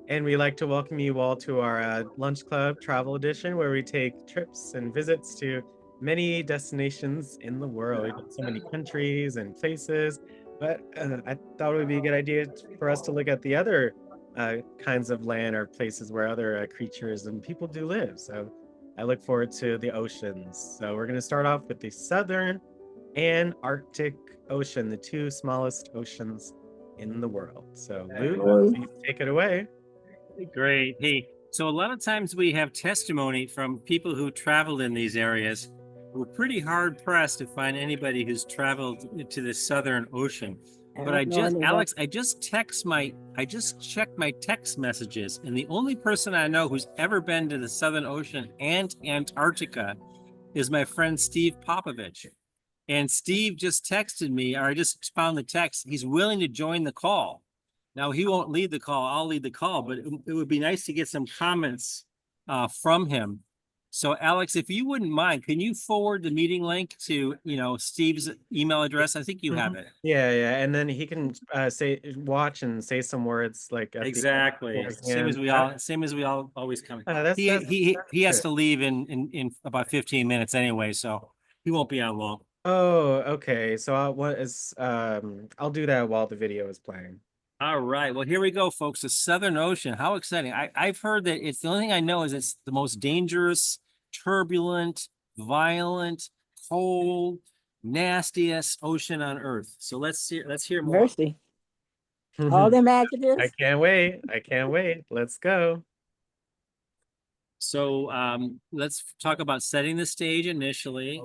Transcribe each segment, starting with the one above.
and we'd like to welcome you all to our Lunch Club Travel Edition, where we take trips and visits to many destinations in the world. We've got so many countries and places, but I thought it would be a good idea for us to look at the other kinds of land or places where other creatures and people do live. So I look forward to the oceans. So we're going to start off with the Southern and Arctic Ocean, the two smallest oceans in the world. So Lou, please take it away. Great. Hey, so a lot of times we have testimony from people who traveled in these areas. We're pretty hard pressed to find anybody who's traveled to the Southern Ocean. But Alex, I just checked my text messages, and the only person I know who's ever been to the Southern Ocean and Antarctica is my friend Steve Popovich. And Steve just texted me, or I just found the text. He's willing to join the call. Now, he won't lead the call. I'll lead the call, but it would be nice to get some comments from him. So, Alex, if you wouldn't mind, can you forward the meeting link to, Steve's email address? I think you have it. Yeah, yeah, and then he can watch and say some words like at exactly. The Same as we all always come. He has to leave in about 15 minutes anyway, so he won't be on long. Oh, okay. So I'll do that while the video is playing. All right. Well, here we go, folks. The Southern Ocean. How exciting. I've heard that it's the only thing I know is it's the most dangerous, turbulent, violent, cold, nastiest ocean on Earth. So let's hear more. Mercy. All them adjectives. I can't wait. I can't wait. Let's go. So let's talk about setting the stage initially,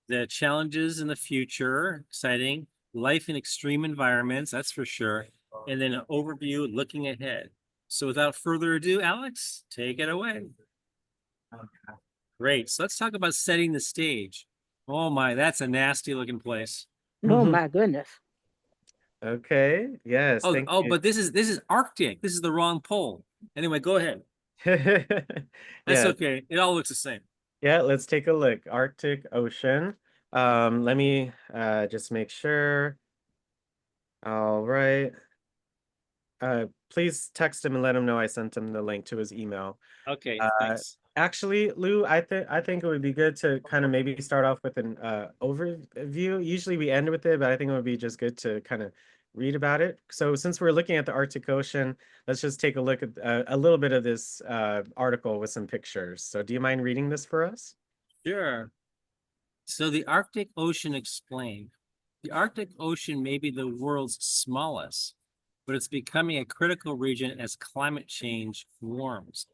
the challenges in the future, exciting, life in extreme environments, that's for sure. And then an overview looking ahead. So without further ado, Alex, take it away. Okay. Great. So let's talk about setting the stage. Oh my, that's a nasty looking place. Oh my goodness. Okay. Yes. But this is Arctic. This is the wrong pole. Anyway, go ahead. That's okay. It all looks the same. Yeah, let's take a look. Arctic Ocean. Let me just make sure. All right. Please text him and let him know I sent him the link to his email. Okay, thanks. Actually, Lou, I think it would be good to kind of maybe start off with an overview. Usually we end with it, but I think it would be just good to kind of read about it. So since we're looking at the Arctic Ocean, let's just take a look at a little bit of this article with some pictures. So do you mind reading this for us? Sure. So the Arctic Ocean explained. The Arctic Ocean may be the world's smallest, but it's becoming a critical region as climate change warms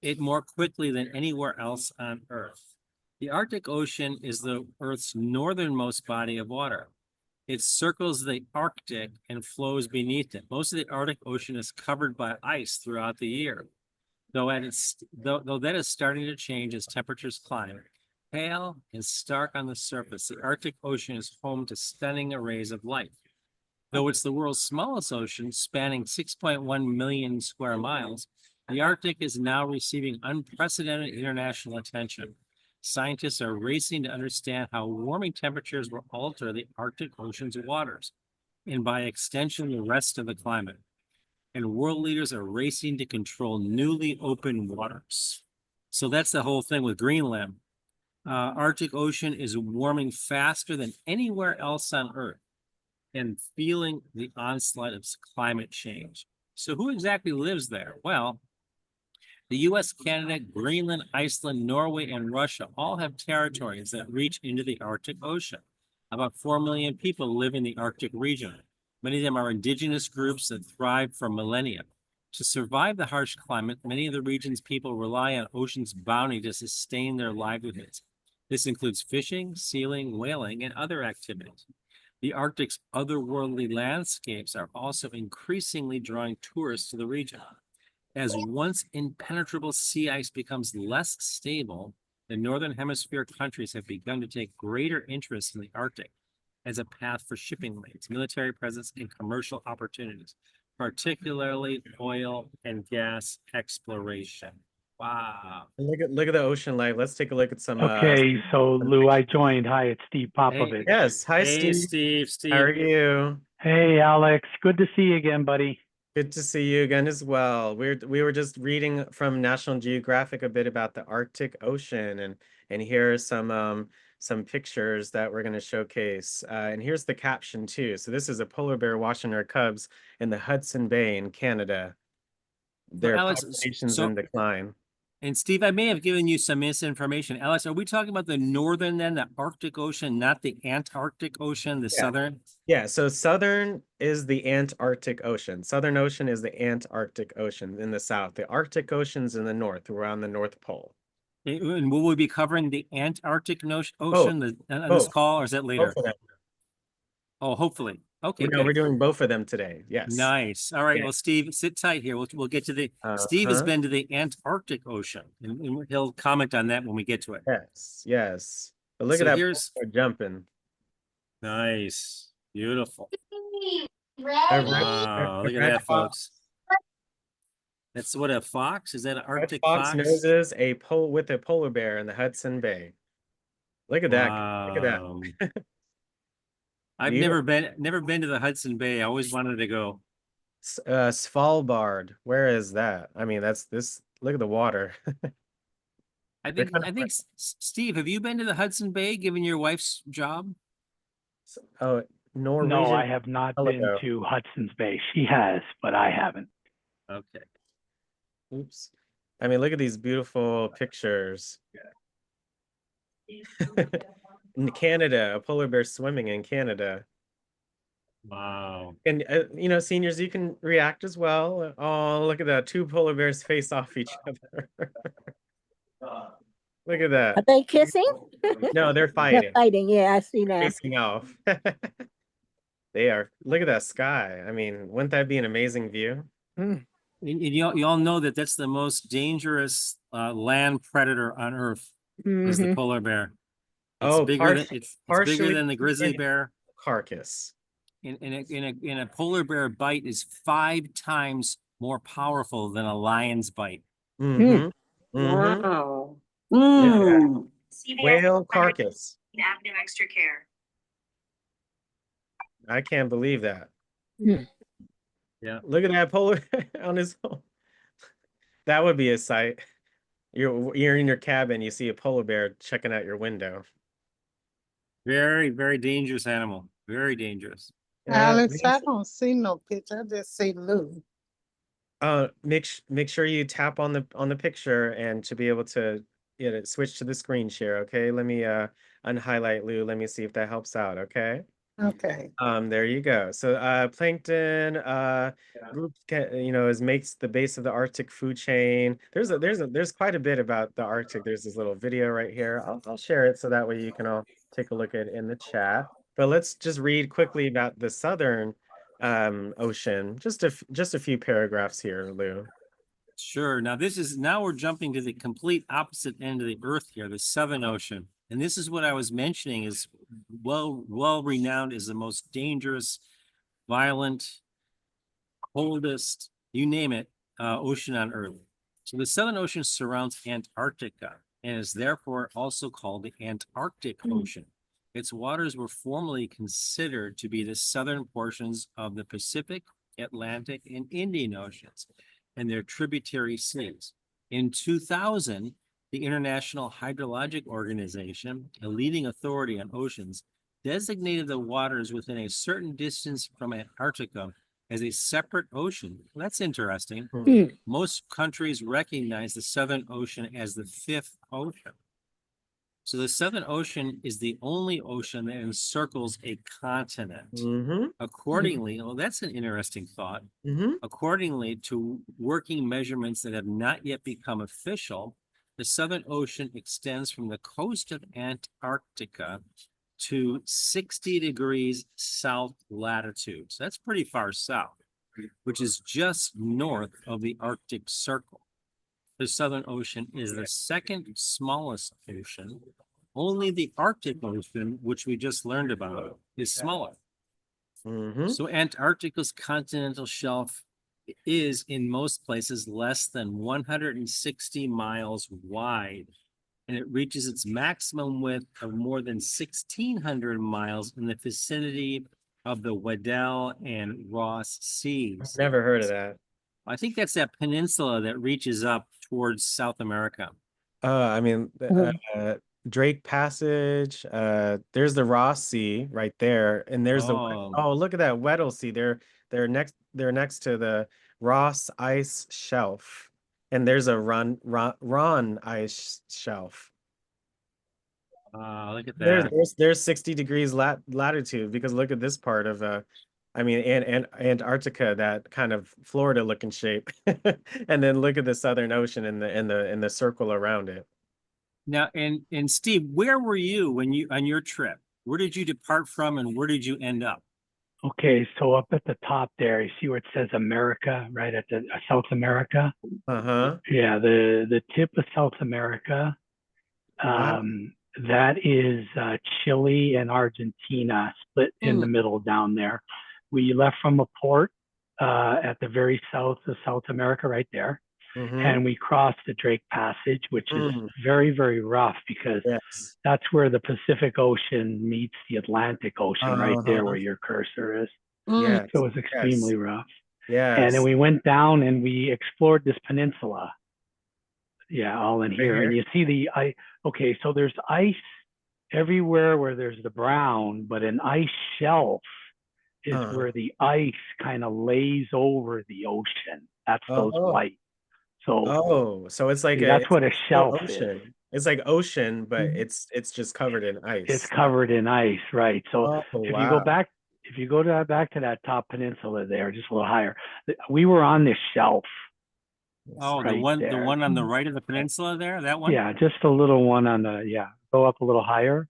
it more quickly than anywhere else on Earth. The Arctic Ocean is the Earth's northernmost body of water. It circles the Arctic and flows beneath it. Most of the Arctic Ocean is covered by ice throughout the year, though that is starting to change as temperatures climb. Pale and stark on the surface, the Arctic Ocean is home to stunning arrays of life. Though it's the world's smallest ocean, spanning 6.1 million square miles, the Arctic is now receiving unprecedented international attention. Scientists are racing to understand how warming temperatures will alter the Arctic Ocean's waters, and by extension, the rest of the climate. And world leaders are racing to control newly open waters. So that's the whole thing with Greenland. Arctic Ocean is warming faster than anywhere else on Earth and feeling the onslaught of climate change. So who exactly lives there? Well, the US, Canada, Greenland, Iceland, Norway, and Russia all have territories that reach into the Arctic Ocean. About 4 million people live in the Arctic region. Many of them are indigenous groups that thrived for millennia. To survive the harsh climate, many of the region's people rely on ocean's bounty to sustain their livelihoods. This includes fishing, sealing, whaling, and other activities. The Arctic's otherworldly landscapes are also increasingly drawing tourists to the region. As once impenetrable sea ice becomes less stable, the Northern Hemisphere countries have begun to take greater interest in the Arctic as a path for shipping lanes, military presence, and commercial opportunities, particularly oil and gas exploration. Wow. Look at the ocean life. Let's take a look at some. Okay, so Lou, I joined. Hi, it's Steve Popovich. Yes, hi, Hey, Steve. Steve. How are you? Hey, Alex. Good to see you again, buddy. Good to see you again as well. We were just reading from National Geographic a bit about the Arctic Ocean, and here are some pictures that we're going to showcase. And here's the caption too. So this is a polar bear watching her cubs in the Hudson Bay in Canada. So Their Alex, population's so in decline. and Steve, I may have given you some misinformation. Alex, are we talking about the northern then, the Arctic Ocean, not the Antarctic Ocean, the Yeah. southern? Yeah, so southern is the Antarctic Ocean. Southern Ocean is the Antarctic Ocean in the south. The Arctic Ocean's in the north, around the North Pole. And will we be covering the Antarctic Ocean Both. on this Both. call, or is that later? Both of them. Oh, hopefully. Okay, No, we're good. doing both of them today. Yes. Nice. All right. Yeah. Well, Steve, sit tight here. We'll get to the Steve has been to the Antarctic Ocean, and he'll comment on that when we get to it. Yes, yes. But look So at that here's polar bear jumping. nice, beautiful. A Wow, a look at red that, fox- folks. That's what a fox? Is that an red Arctic fox fox? noses with a polar bear in the Hudson Bay. Look at that. Look at that. Wow. I've Beautiful. never been to the Hudson Bay. I always wanted to go. Svalbard. Where is that? I mean, that's this. Look at the water. I They're think kind of Steve, have you been to the Hudson Bay given your wife's job? Oh, Norwegian. No, I have not been Hello. to Hudson's Bay. She has, but I haven't. Okay. Oops. I mean, look at these beautiful pictures. In Canada, a polar bear swimming in Canada. Wow. And seniors, you can react as well. Oh, look at that. Two polar bears face off each other. Look at Are that. they kissing? No, they're They're fighting. fighting. Yeah, I see that. Facing off. They are. Look at that sky. I mean, wouldn't that be an amazing view? And you all know that that's the most dangerous land predator on Earth is the Mhm. polar bear. Oh, It's bigger than it's bigger partially than the grizzly in- bear. Carcass. In a polar bear bite is 5 times more powerful than a lion's bite. Mm-hmm. Mm-hmm. Wow. Yeah. CVS Whale carcass. Avenue Extra Care. I can't believe that. Hmm. Yeah. Look at that polar on his phone. That would be a sight. You're in your cabin, you see a polar bear checking out your window. Very, very dangerous animal. Very dangerous. Alex, I don't see no picture. I just see Lou. Make sure you tap on the picture and to be able to switch to the screen share. Okay, let me unhighlight Lou. Let me see if that helps out. Okay. Okay. There you go. So plankton group makes the base of the Arctic food chain. There's quite a bit about the Arctic. There's this little video right here. I'll share it so that way you can all take a look at it in the chat. But let's just read quickly about the Southern Ocean. Just a few paragraphs here, Lou. Sure. Now we're jumping to the complete opposite end of the Earth here, the Southern Ocean. And this is what I was mentioning is well renowned as the most dangerous, violent, coldest, you name it, ocean on Earth. So the Southern Ocean surrounds Antarctica and is therefore also called the Antarctic Ocean. Its waters were formerly considered to be the southern portions of the Pacific, Atlantic, and Indian Oceans and their tributary seas. In 2000, the International Hydrologic Organization, a leading authority on oceans, designated the waters within a certain distance from Antarctica as a separate ocean. Well, that's interesting. Hmm. Most countries recognize the Southern Ocean as the fifth ocean. So the Southern Ocean is the only ocean that encircles a continent. Mm-hmm. Accordingly, well, that's an interesting thought. Mm-hmm. Accordingly to working measurements that have not yet become official, the Southern Ocean extends from the coast of Antarctica to 60 degrees south latitude. So that's pretty far south, which is just north of the Arctic Circle. The Southern Ocean is the second smallest ocean. Only the Arctic Ocean, which we just learned about, is smaller. Mm-hmm. So Antarctica's continental shelf is in most places less than 160 miles wide, and it reaches its maximum width of more than 1,600 miles in the vicinity of the Weddell and Ross Seas. Never heard of that. I think that's that peninsula that reaches up towards South America. I mean, Drake Passage. There's the Ross Sea right there, and there's the Oh. oh, look at that Weddell Sea. They're next to the Ross Ice Shelf, and there's a Ron Ice Shelf. Look at There's that. there's 60 degrees latitude, because look at this part of I mean, and Antarctica, that kind of Florida looking shape, and then look at the Southern Ocean in the circle around it. Now, and Steve, where were you when you on your trip? Where did you depart from, and where did you end up? Okay, so up at the top there, you see where it says America, right at the South America? Uh-huh. Yeah, the tip of South America, Wow. that is Chile and Argentina split in the middle down there. We left from a port at the very south of South America right there. And we crossed the Drake Passage, which is very, very rough, because Yes. that's where the Pacific Ocean meets the Atlantic Ocean, right there where your cursor is. Yes. So it was extremely rough. Yes. And then we went down and we explored this peninsula. Yeah, all in here. And you see okay, so there's ice everywhere where there's the brown, but an ice shelf is where the ice kind of lays over the ocean. That's those white. So so it's like that's what a shelf ocean. is. It's like ocean, but it's just covered in ice. It's covered in ice, right? So if you go back, back to that top peninsula there, just a little higher, we were on this shelf. Oh, right the one on the right of the peninsula there, that one? Yeah, just a little one on the Go up a little higher,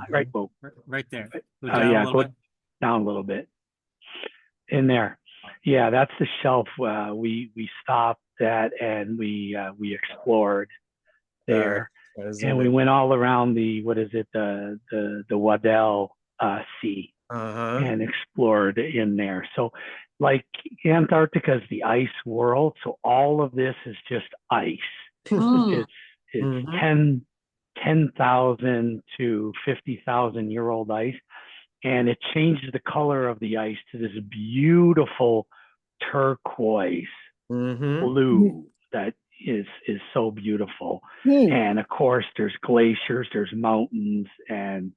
right, Bo. Right there. Go down a little bit. In there. Yeah, that's the shelf. We stopped at and we explored there, and we went all around the Weddell Sea and explored in there. So, like, Antarctica is the ice world, so all of this is just ice. It's 10,000 to 50,000 year old ice. And it changes the color of the ice to this beautiful turquoise blue that is so beautiful. And of course, there's glaciers, there's mountains, and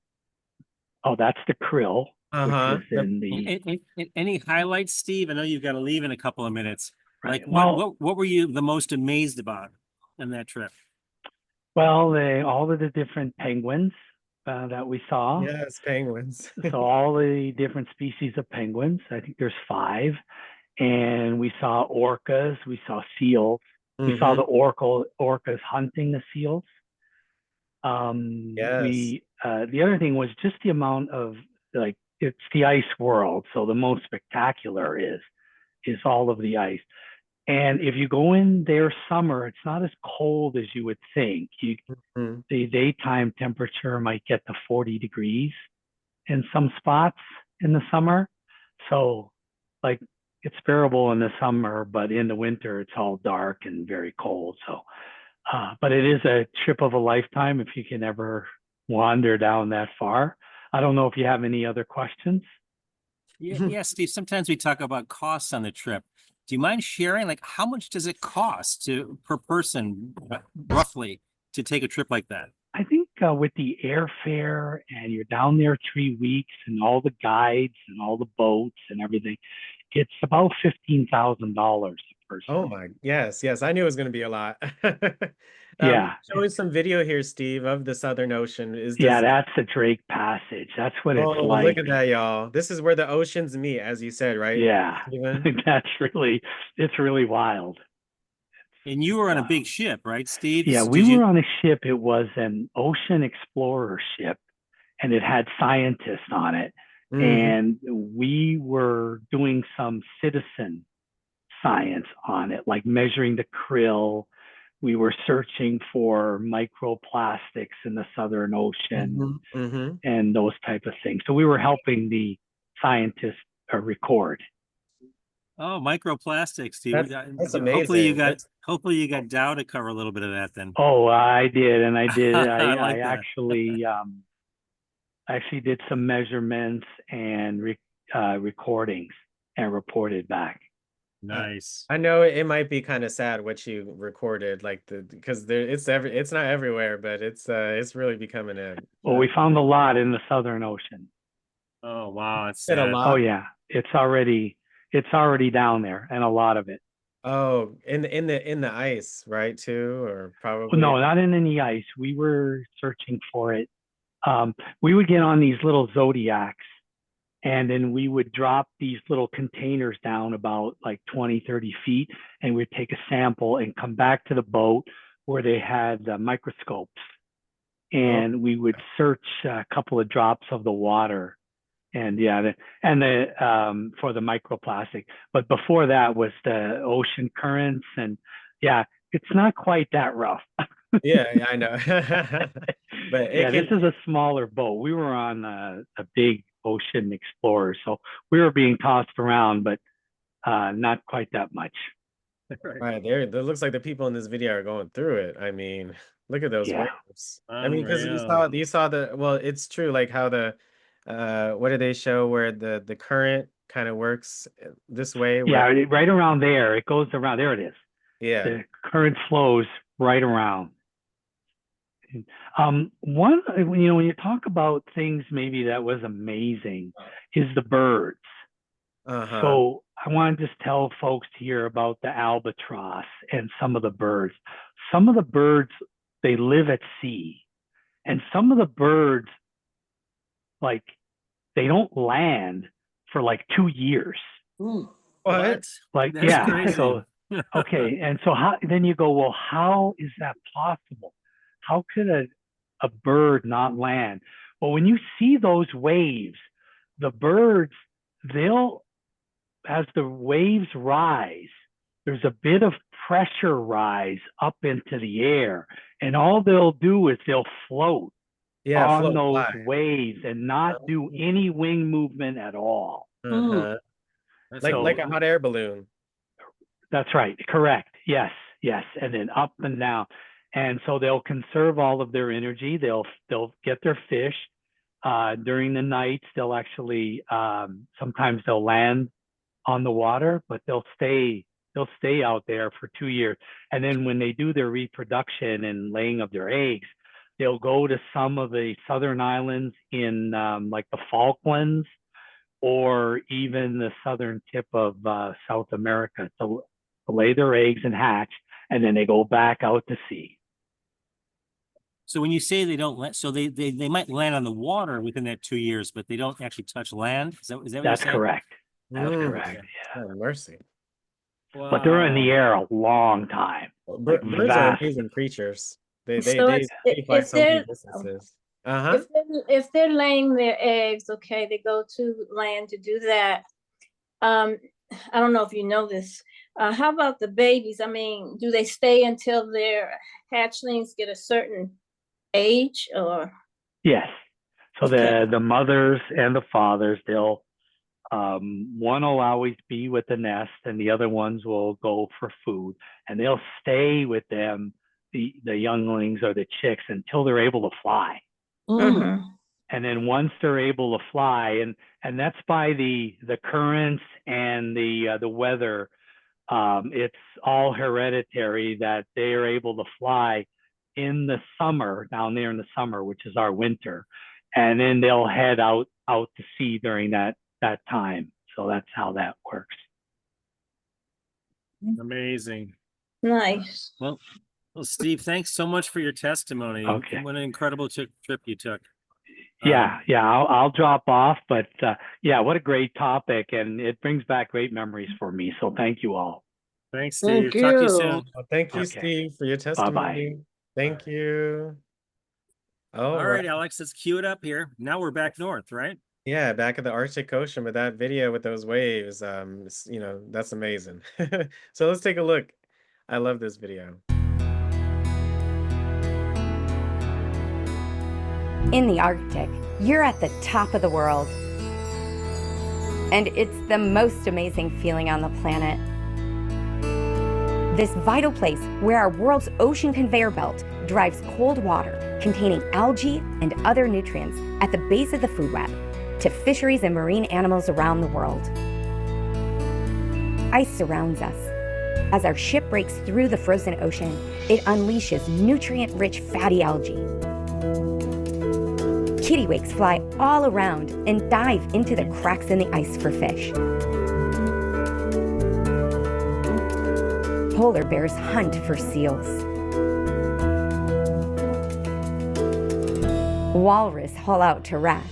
that's the krill. Which is in the... Any highlights, Steve? I know you've got to leave in a couple of minutes. Right. Like, what were you the most amazed about in that trip? Well, all of the different penguins that we saw. Yes, penguins. So all the different species of penguins. I think there's 5. And we saw orcas, we saw seals. We saw the orcas hunting the seals. The other thing was just the amount of, like, it's the ice world. So the most spectacular is all of the ice. And if you go in there summer, it's not as cold as you would think. The daytime temperature might get to 40 degrees in some spots in the summer. So, like, it's bearable in the summer, but in the winter, it's all dark and very cold. So, but it is a trip of a lifetime if you can ever wander down that far. I don't know if you have any other questions. Yeah, Steve, sometimes we talk about costs on the trip. Do you mind sharing, like, how much does it cost per person, roughly, to take a trip like that? I think with the airfare, and you're down there 3 weeks, and all the guides and all the boats and everything, it's about $15,000 a person. Oh my, yes. I knew it was going to be a lot. Yeah. Show us some video here, Steve, of the Southern Ocean. That's the Drake Passage. That's what it's like. Look at that, y'all. This is where the oceans meet, as you said, right? Yeah. It's really wild. And you were on a big ship, right, Steve? Yeah, we were on a ship. It was an ocean explorer ship, and it had scientists on it. And we were doing some citizen science on it, like measuring the krill. We were searching for microplastics in the Southern Ocean and those type of things. So we were helping the scientists record. Oh, microplastics, Steve. That's amazing. Hopefully you got Dow to cover a little bit of that then. Oh, I did. And I did. I actually, actually did some measurements and recordings and reported back. Nice. I know it might be kind of sad what you recorded, like because it's not everywhere, but it's really becoming Well, we found a lot in the Southern Ocean. Oh, wow. It's Said a sad. lot. Oh yeah, it's already down there, and a lot of it. Oh, in the ice, right, too, or probably. Well, no, not in any ice. We were searching for it. We would get on these little Zodiacs, and then we would drop these little containers down about like 20, 30 feet, and we'd take a sample and come back to the boat where they had microscopes. And we would search a couple of drops of the water, and for the microplastic. But before that was the ocean currents, and yeah, it's not quite that rough. Yeah, I know. But Yeah, this is a smaller boat. We were on a big ocean explorer, so we were being tossed around, but not quite that much. right there. It looks like the people in this video are going through it. I mean, look at those Yeah. waves. I mean, because Unreal. you saw the well, it's true, like how the what did they show where the current kind of works this way? Yeah, where- right around there. It goes around. There it is. yeah. The current flows right around. When you talk about things maybe that was amazing is the birds. Uh-huh. So I want to just tell folks here about the albatross and some of the birds. Some of the birds, they live at sea, and some of the birds, like, they don't land for like 2 years. What? Like, That's yeah. crazy. So okay, and so then you go, well, how is that possible? How could a bird not land? Well, when you see those waves, the birds, as the waves rise, there's a bit of pressure rise up into the air, and all they'll do is they'll float Yeah, on float those by. waves and not do any wing movement at all. Uh-huh. That's Like cool. a hot air balloon. That's right. Correct. Yes. And then up and down. And so they'll conserve all of their energy. They'll get their fish. During the nights, they'll actually sometimes they'll land on the water, but they'll stay out there for 2 years. And then when they do their reproduction and laying of their eggs, they'll go to some of the southern islands in like the Falklands, or even the southern tip of South America to lay their eggs and hatch, and then they go back out to sea. So when you say they don't land, so they might land on the water within that 2 years, but they don't actually touch land? Is that what you're That's saying? correct. That's Mm. correct. Yeah. Oh, mercy. But they're in the air a long time. Birds are vast. amazing creatures. They So they take like if so many they're distances. Uh-huh. if they're laying their eggs, okay, they go to land to do that. I don't know if you know this. How about the babies? I mean, do they stay until their hatchlings get a certain age, or? Yes. So Okay. the mothers and the fathers, they'll one will always be with the nest, and the other ones will go for food, and they'll stay with them, the younglings or the chicks, until they're able to fly. Mhm. And then once they're able to fly, and that's by the currents and the weather, it's all hereditary that they are able to fly in the summer, down there in the summer, which is our winter, and then they'll head out to sea during that time. So that's how that works. Amazing. Nice. Well, Steve, thanks so much for your testimony. Okay. What an incredible trip you took. Yeah, I'll drop off, but yeah, what a great topic, and it brings back great memories for me. So thank you all. Thanks, Steve. Thank Talk to you you. soon. Well, thank you, Okay. Steve, for your testimony. Thank you. All right, Alex, let's cue it up here. Now we're back north, right? Yeah, back at the Arctic Ocean with that video with those waves. That's amazing. So let's take a look. I love this video. In the Arctic, you're at the top of the world. And it's the most amazing feeling on the planet. This vital place where our world's ocean conveyor belt drives cold water containing algae and other nutrients at the base of the food web to fisheries and marine animals around the world. Ice surrounds us. As our ship breaks through the frozen ocean, it unleashes nutrient-rich fatty algae. Kittiwakes fly all around and dive into the cracks in the ice for fish. Polar bears hunt for seals. Walrus haul out to rest.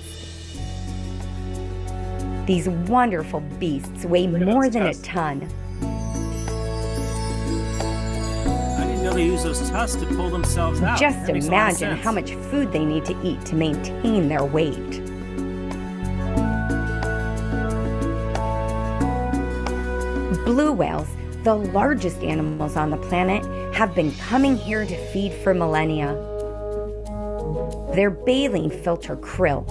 These wonderful beasts weigh more than a ton. I didn't know they use those tusks to pull themselves out. Just That makes a lot of imagine sense. how much food they need to eat to maintain their weight. Blue whales, the largest animals on the planet, have been coming here to feed for millennia. Their baleen filter krill.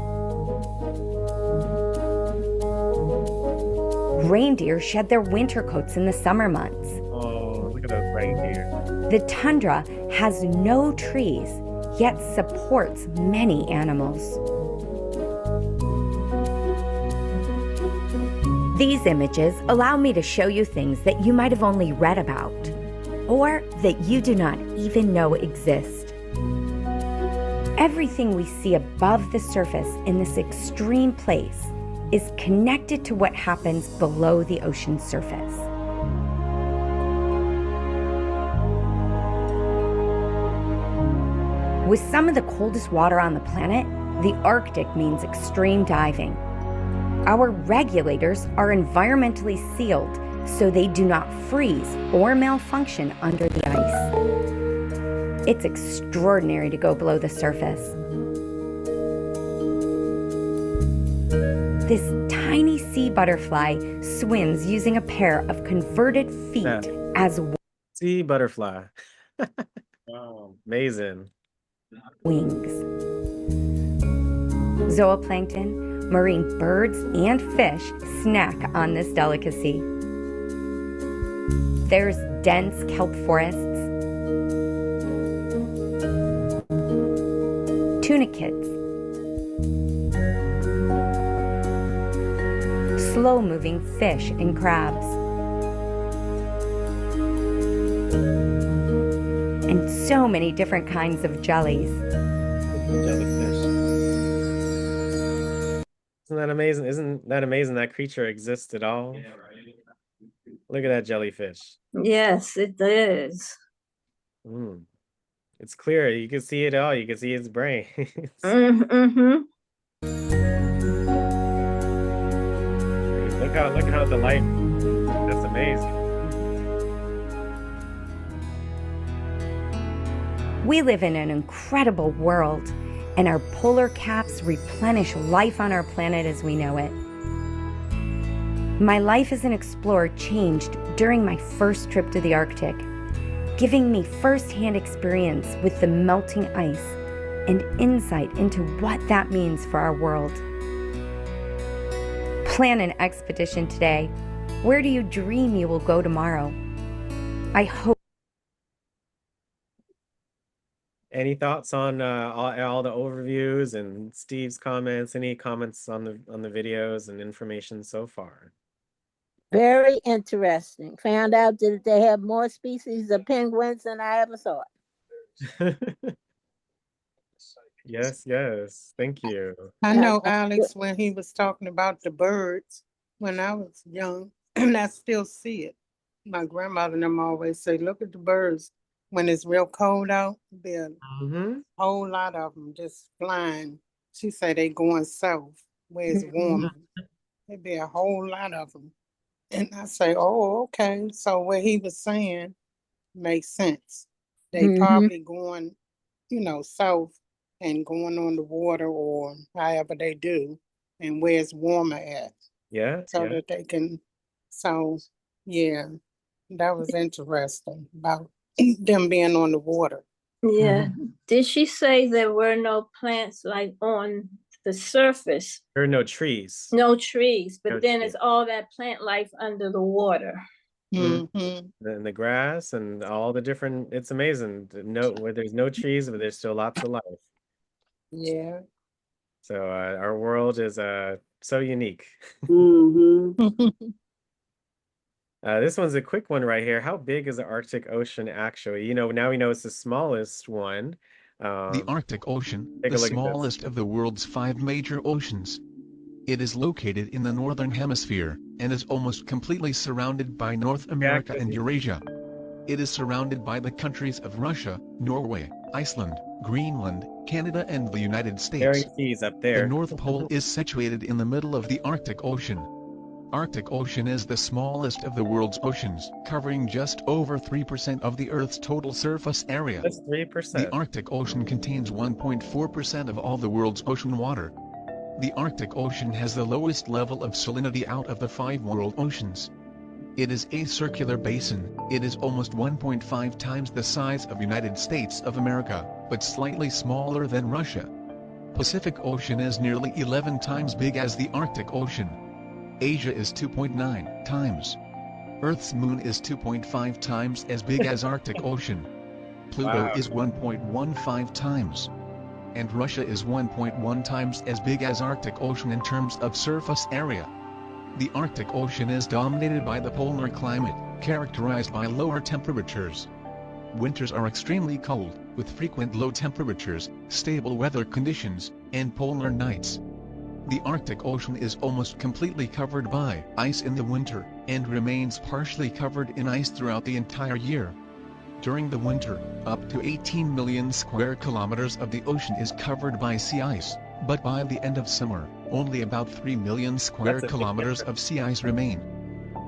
Reindeer shed their winter coats in the summer months. Oh, look at those reindeer. The tundra has no trees, yet supports many animals. These images allow me to show you things that you might have only read about, or that you do not even know exist. Everything we see above the surface in this extreme place is connected to what happens below the ocean surface. With some of the coldest water on the planet, the Arctic means extreme diving. Our regulators are environmentally sealed so they do not freeze or malfunction under the ice. It's extraordinary to go below the surface. This tiny sea butterfly swims using a pair of converted feet Yeah. as Sea butterfly. Wow. Amazing. wings. Zooplankton, marine birds, and fish snack on this delicacy. There's dense kelp forests, tunicates, slow-moving fish and crabs, and so many different kinds of jellies. Jellyfish. Isn't that amazing? Isn't that amazing that creature exists at all? Look at that jellyfish. Yes, it is. Mm. It's clear. You can see it all. You can see its brain. Mm-hmm. Look how the light. That's amazing. We live in an incredible world, and our polar caps replenish life on our planet as we know it. My life as an explorer changed during my first trip to the Arctic, giving me first-hand experience with the melting ice and insight into what that means for our world. Plan an expedition today. Where do you dream you will go tomorrow? I hope. Any thoughts on all the overviews and Steve's comments? Any comments on the videos and information so far? Very interesting. Found out that they have more species of penguins than I ever thought. Yes, yes. Thank you. I know Alex, when he was talking about the birds, when I was young, and I still see it. My grandmother and them always say, look at the birds. When it's real cold out, there Mm-hmm. a whole lot of them just flying. She said they going south where it's warmer. There'd be a whole lot of them. And I say, oh, okay. So what he was saying makes sense. They Mhm. probably going, south and going on the water or however they do, and where it's warmer at, Yeah, so yeah. that they can. So yeah, that was interesting about them being on the water. Yeah. Did she say there were no plants like on the surface? There are no trees. No trees, but No then trees. it's all that plant life under the water. Mhm. Mm-hmm. And the grass and all the different, it's amazing. No, where there's no trees, but there's still lots of life. Yeah. So our world is so unique. Mm-hmm. This one's a quick one right here. How big is the Arctic Ocean actually? You know, now we know it's the smallest one. The Um, Arctic Ocean, take the a look at this. smallest of the world's 5 major oceans. It is located in the northern hemisphere, and is almost completely surrounded by North America and Exactly. Eurasia. It is surrounded by the countries of Russia, Norway, Iceland, Greenland, Canada and the United Bering States. Sea's up The there. North Pole is situated in the middle of the Arctic Ocean. Arctic Ocean is the smallest of the world's oceans, covering just over 3% of the Earth's total surface area. That's The 3%. Arctic Ocean contains 1.4% of all the world's ocean water. The Arctic Ocean has the lowest level of salinity out of the 5 world oceans. It is a circular basin. It is almost 1.5 times the size of United States of America, but slightly smaller than Russia. Pacific Ocean is nearly 11 times big as the Arctic Ocean. Asia is 2.9 times. Earth's moon is 2.5 times as big as Arctic Ocean. Pluto Wow. is 1.15 times. And Russia is 1.1 times as big as Arctic Ocean in terms of surface area. The Arctic Ocean is dominated by the polar climate, characterized by lower temperatures. Winters are extremely cold, with frequent low temperatures, stable weather conditions, and polar nights. The Arctic Ocean is almost completely covered by ice in the winter, and remains partially covered in ice throughout the entire year. During the winter, up to 18 million square kilometers of the ocean is covered by sea ice, but by the end of summer, only about 3 million square That's a big kilometers of sea ice remain.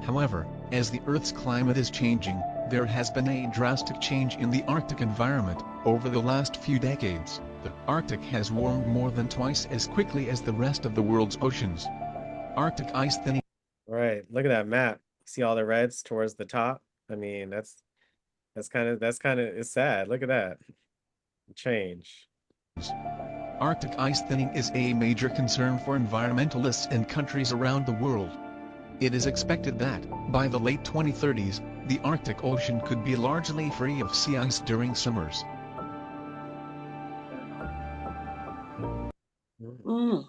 However, as the Earth's climate is changing, there has been a drastic change in the Arctic environment. Over the last few decades, the Arctic has warmed more than twice as quickly as the rest of the world's oceans. Arctic ice thinning. Right. Look at that map. See all the reds towards the top? I mean, that's kind of it's sad. Look at that. Change. Arctic ice thinning is a major concern for environmentalists and countries around the world. It is expected that, by the late 2030s, the Arctic Ocean could be largely free of sea ice during summers. Mm.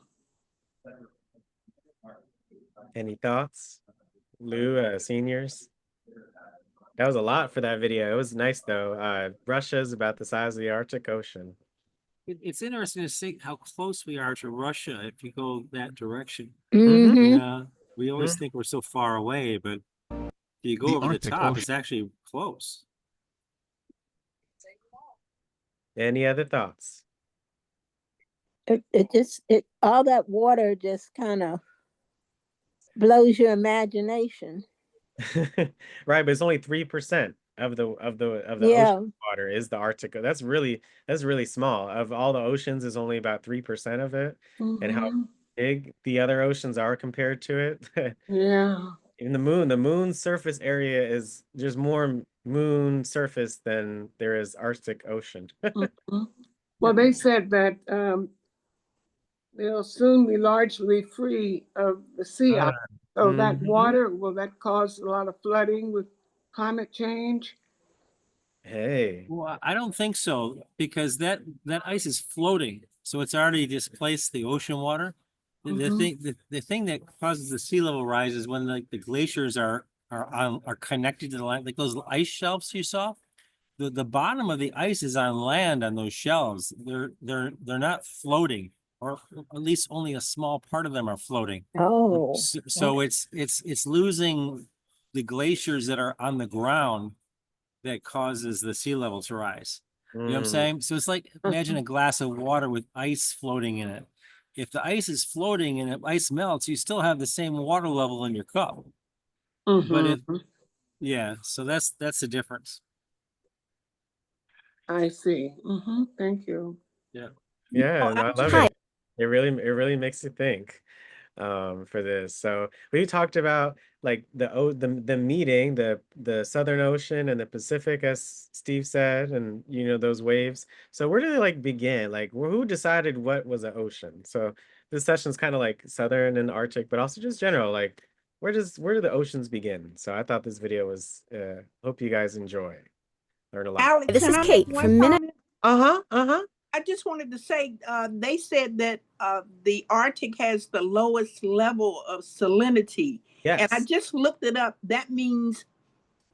Any thoughts? Lou, seniors? That was a lot for that video. It was nice though. Russia's about the size of the Arctic Ocean. It's interesting to see how close we are to Russia if you go that direction. Mm-hmm. Yeah, we always think we're so far away, but if you go The over the Arctic top, Ocean. it's actually close. Any other thoughts? It all that water just kind of blows your imagination. Right, but it's only 3% of the Yeah. ocean water is the Arctic. That's really small. Of all the oceans, is only about 3% of it. And how Mhm. big the other oceans are compared to it. Yeah. In the moon's surface area is there's more moon surface than there is Arctic Ocean. Mhm. Well, they said that they'll soon be largely free of the sea ice. So that Mhm. water, will that cause a lot of flooding with climate change? Hey. Well, I don't think so, because that ice is floating, so it's already displaced the ocean water. The Mhm. the thing that causes the sea level rise is when like the glaciers are connected to the land, like those ice shelves you saw. The bottom of the ice is on land on those shelves. They're not floating, or at least only a small part of them are floating. Oh. So it's losing the glaciers that are on the ground that causes the sea level to rise. You know what I'm Mm. saying? So it's like, imagine a glass of water with ice floating in it. If the ice is floating and the ice melts, you still have the same water level in your cup. But if, Mhm. yeah, so that's the difference. I see. Thank you. Yeah. Yeah, and I love Hi. it. It really makes you think for this. So we talked about like the meeting, the Southern Ocean and the Pacific, as Steve said, and you know those waves. So where did they like begin? Like who decided what was an ocean? So this session's kind of like Southern and Arctic, but also just general, like where do the oceans begin? So I thought this video was hope you guys enjoy. Learn a lot. Alex, This can is I make Kate one from Minute. comment? Uh-huh. I just wanted to say, they said that the Arctic has the lowest level of salinity. And I Yes. just looked it up. That means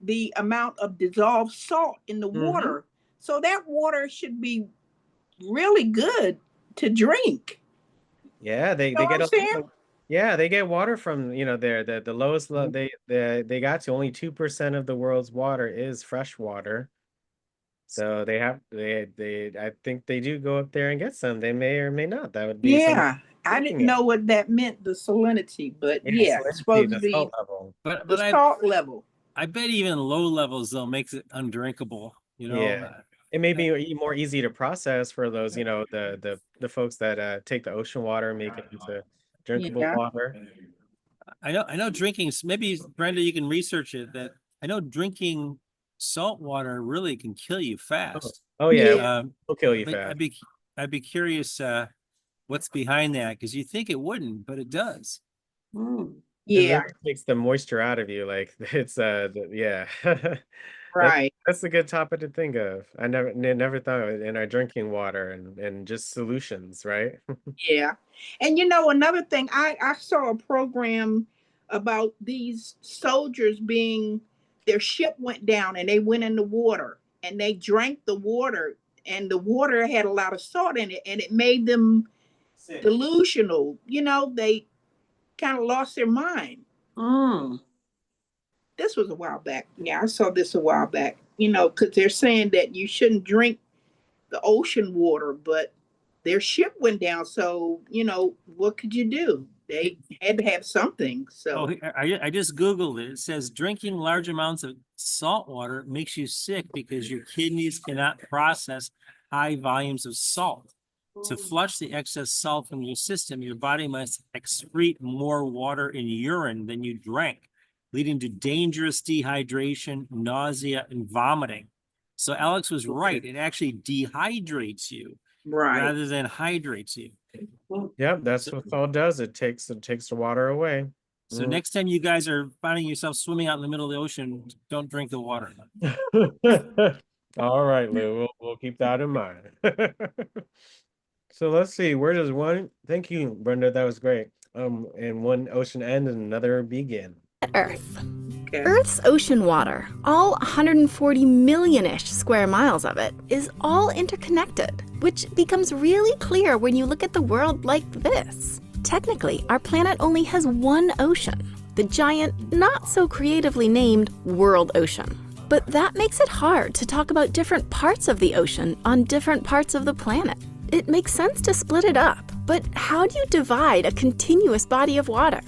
the amount of dissolved salt in the Mhm. water. So that water should be really good to drink. Yeah, they Know what get I'm saying? yeah, they get water from, the lowest Mm-hmm. they got to only 2% of the world's water is fresh water. So they I think they do go up there and get some. They may or may not. That would be some Yeah, I drinking didn't it. know what that meant, the salinity, but Yeah, yeah, it's supposed to the be salt level. But the salt level. I bet even low levels though makes it undrinkable. Yeah. It may be more easy to process for those, the folks that take the ocean water and make it into drinkable Yeah. water. I know drinking. Maybe Brenda, you can research it. That I know drinking salt water really can kill you fast. Oh yeah, Yeah. it'll kill you But fast. I'd be curious what's behind that, because you think it wouldn't, but it does. It Yeah, really takes the moisture out of you. Like it's yeah. right. That's a good topic to think of. I never thought of it in our drinking water and just solutions, right? Yeah. And another thing, I saw a program about these soldiers their ship went down and they went in the water and they drank the water, and the water had a lot of salt in it and it made them delusional. They kind of lost their mind. This was a while back. Yeah, I saw this a while back, because they're saying that you shouldn't drink the ocean water, but their ship went down. So, what could you do? They had to have something. So, I just Googled it. It says drinking large amounts of salt water makes you sick because your kidneys cannot process high volumes of salt. To flush the excess salt from your system, your body must excrete more water in urine than you drank, leading to dangerous dehydration, nausea, and vomiting. So Alex was right. It actually dehydrates you right. rather than hydrates you. Yep, that's what salt does. It takes the water away. So next time you guys are finding yourself swimming out in the middle of the ocean, don't drink the water. All right, Lou. We'll keep that in mind. So let's see. Where does one? Thank you, Brenda. That was great. And one ocean end and another begin. Earth. Okay. Earth's ocean water, all 140 million-ish square miles of it, is all interconnected, which becomes really clear when you look at the world like this. Technically, our planet only has one ocean, the giant, not so creatively named World Ocean. But that makes it hard to talk about different parts of the ocean on different parts of the planet. It makes sense to split it up, but how do you divide a continuous body of water?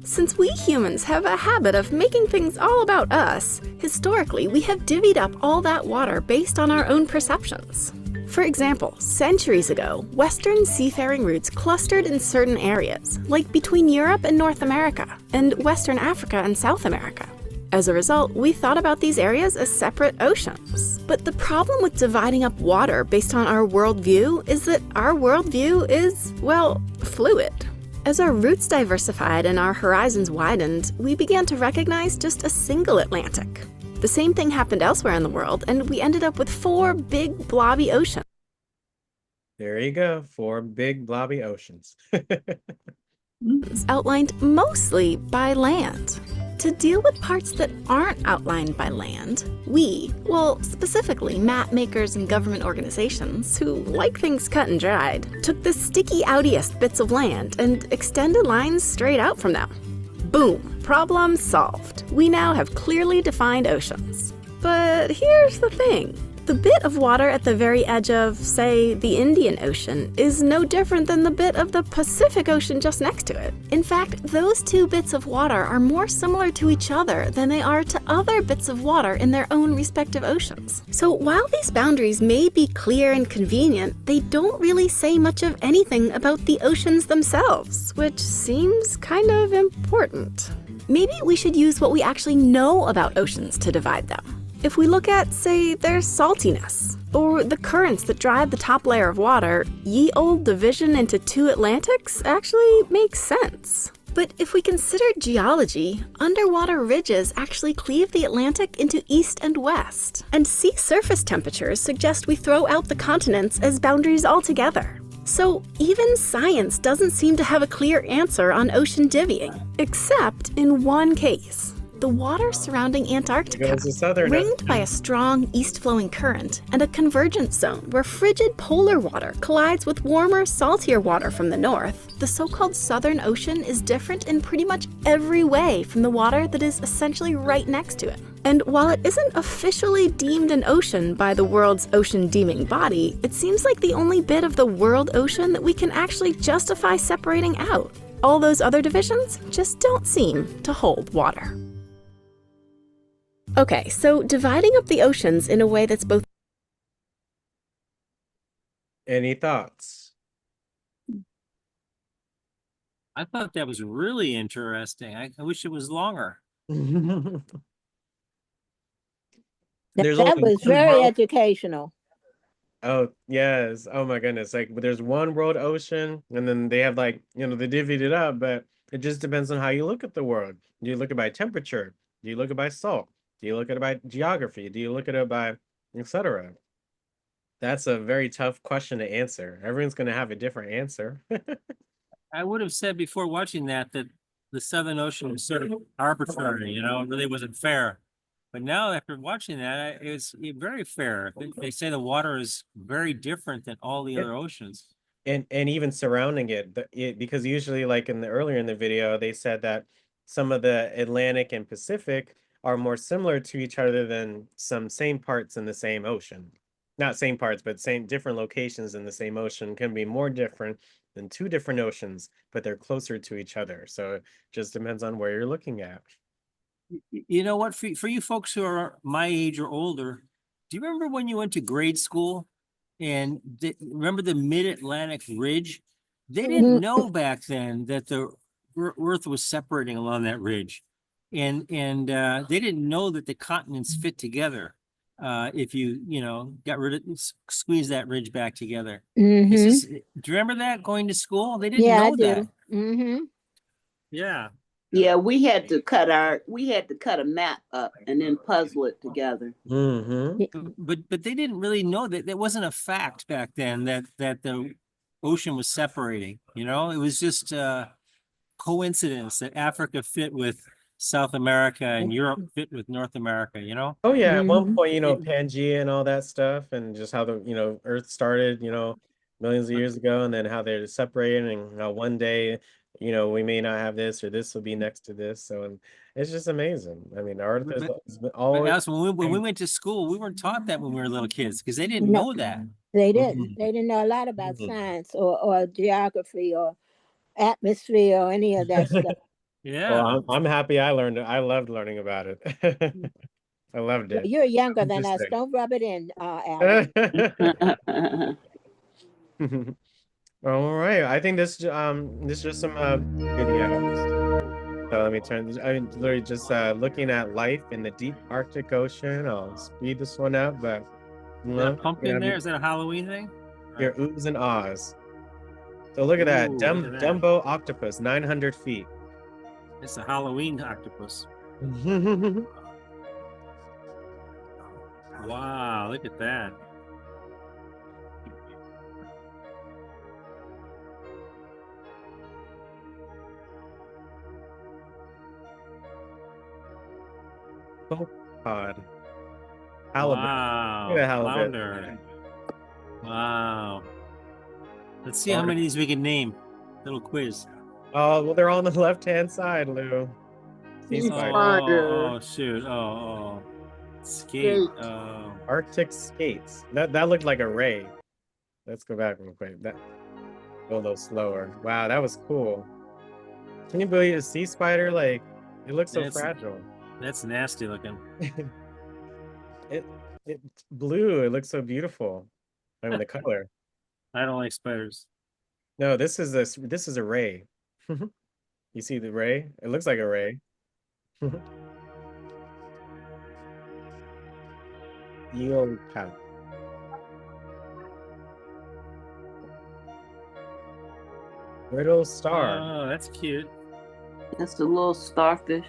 Since we humans have a habit of making things all about us, historically we have divvied up all that water based on our own perceptions. For example, centuries ago, Western seafaring routes clustered in certain areas, like between Europe and North America, and Western Africa and South America. As a result, we thought about these areas as separate oceans. But the problem with dividing up water based on our worldview is that our worldview is, well, fluid. As our routes diversified and our horizons widened, we began to recognize just a single Atlantic. The same thing happened elsewhere in the world, and we ended up with 4 big blobby oceans. There you go. 4 big blobby oceans. Outlined mostly by land. To deal with parts that aren't outlined by land, we, well, specifically map makers and government organizations who like things cut and dried, took the sticky outiest bits of land and extended lines straight out from them. Boom, problem solved. We now have clearly defined oceans. But here's the thing. The bit of water at the very edge of, say, the Indian Ocean is no different than the bit of the Pacific Ocean just next to it. In fact, those 2 bits of water are more similar to each other than they are to other bits of water in their own respective oceans. So while these boundaries may be clear and convenient, they don't really say much of anything about the oceans themselves, which seems kind of important. Maybe we should use what we actually know about oceans to divide them. If we look at, say, their saltiness, or the currents that drive the top layer of water, ye olde division into 2 Atlantics actually makes sense. But if we consider geology, underwater ridges actually cleave the Atlantic into east and west. And sea surface temperatures suggest we throw out the continents as boundaries altogether. So even science doesn't seem to have a clear answer on ocean divvying, except in one case. The water surrounding Antarctica, Goes the southern ringed by a strong east-flowing current and a convergence zone where frigid polar water collides with warmer, saltier water from the north, the so-called Southern Ocean is different in pretty much every way from the water that is essentially right next to it. And while it isn't officially deemed an ocean by the world's ocean deeming body, it seems like the only bit of the world ocean that we can actually justify separating out. All those other divisions just don't seem to hold water. Okay, so dividing up the oceans in a way that's both Any thoughts? I thought that was really interesting. I wish it was longer. That There's that only was one very world. educational. Oh, yes. Oh my goodness. Like there's one world ocean, and then they have like, they divvied it up, but it just depends on how you look at the world. Do you look at it by temperature? Do you look at it by salt? Do you look at it by geography? Do you look at it by etc.? That's a very tough question to answer. Everyone's going to have a different answer. I would have said before watching that the Southern Ocean was sort of arbitrary, it really wasn't fair. But now after watching that, it's very fair. They say the water is very different than all the other oceans. And even surrounding it, because usually like earlier in the video, they said that some of the Atlantic and Pacific are more similar to each other than some same parts in the same ocean. Not same parts, but same different locations in the same ocean can be more different than two different oceans, but they're closer to each other. So it just depends on where you're looking at. You know what, for you folks who are my age or older, do you remember when you went to grade school and remember the Mid-Atlantic Ridge? They didn't know back then that the Earth was separating along that ridge. And they didn't know that the continents fit together. If you got rid of squeeze that ridge back together. Do you remember that going to school? They didn't Yeah, I know that. do. Yeah. Yeah, we had to cut a map up and then puzzle it together. But they didn't really know that it wasn't a fact back then that the ocean was separating. It was just coincidence that Africa fit with South America and Europe fit with North America, Oh yeah, at one point, Pangea and all that stuff, and just how the Earth started, millions of years ago, and then how they're separated, and how one day, we may not have this or this will be next to this. So, and it's just amazing. I mean, Earth has been But always. Allison, when we went to school, we weren't taught that when we were little kids because they didn't know that. They didn't. They didn't know a lot about science or geography or atmosphere or any of that stuff. Yeah. Well, I'm happy I learned it. I loved learning about it. I loved it. You're younger than us. Interesting. Don't rub it in, Alan. All right. I think this is just some videos. So let me turn this. I'm literally just looking at life in the deep Arctic Ocean. I'll speed this one up, but Is that a pumpkin there? Is that a Halloween thing? Your oohs and ahs. So look at that. Ooh, look at that. Dumbo octopus, 900 feet. It's a Halloween octopus. Wow, look at that. Pod. Halibut. Wow. Look at that halibut. Flounder. Wow. Let's see how many of these we can name. Little quiz. Oh, well, they're all on the left-hand side, Lou. Sea spider. Oh, shoot. Oh. Skate. Oh. Arctic skates. That looked like a ray. Let's go back real quick. Go a little slower. Wow, that was cool. Can you believe a sea spider? Like, it looks so fragile. That's nasty looking. It's blue. It looks so beautiful. I mean, the color. I don't like spiders. No, this is a ray. You see the ray? It looks like a ray. Eel pout. Brittle star. Oh, that's cute. That's a little starfish.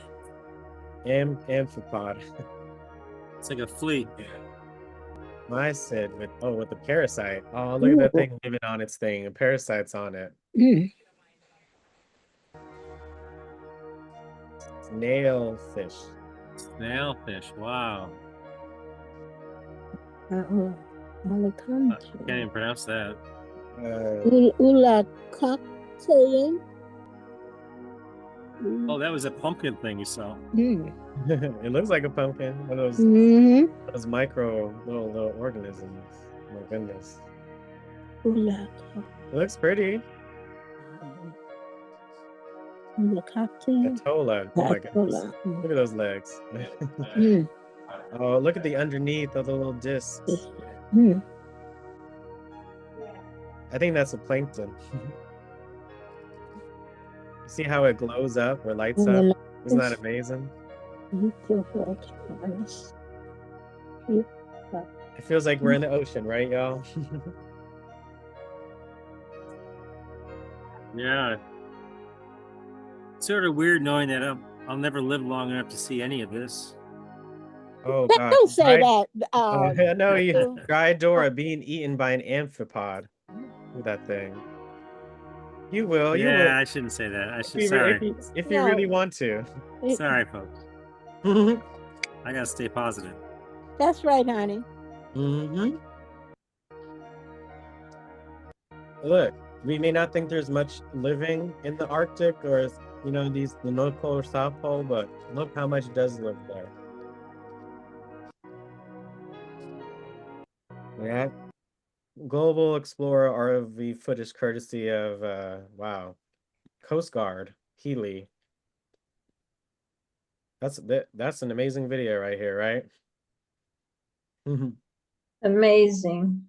Amphipod. It's like a flea. Mycid with the parasite. Oh, look at that thing living on its thing. A parasite's on it. Snailfish. Snailfish. Wow. On the Can't even pronounce that. Ula cocktail. Oh, that was a pumpkin thing you saw. It looks like a pumpkin. One of those, those micro little organisms. My goodness. Ula It looks pretty. cocktail. Atola. Oh my goodness. Look at those legs. Oh, look at the underneath of the little discs. I think that's a plankton. See how it glows up or lights up? Isn't that amazing? It feels like we're in the ocean, right, y'all? Yeah. It's sort of weird knowing that I'll never live long enough to see any of this. Oh, God. Don't say that. No, Dry Dora being eaten by an amphipod. Look at that thing. You will. You Yeah, will. I shouldn't say that. I should. If Sorry. you really want to. Sorry, folks. I gotta stay positive. That's right, honey. Look, we may not think there's much living in the Arctic or, the North Pole or South Pole, but look how much does live there. Yeah. Global Explorer ROV footage courtesy of, Coast Guard, Healy. That's an amazing video right here, right? Amazing.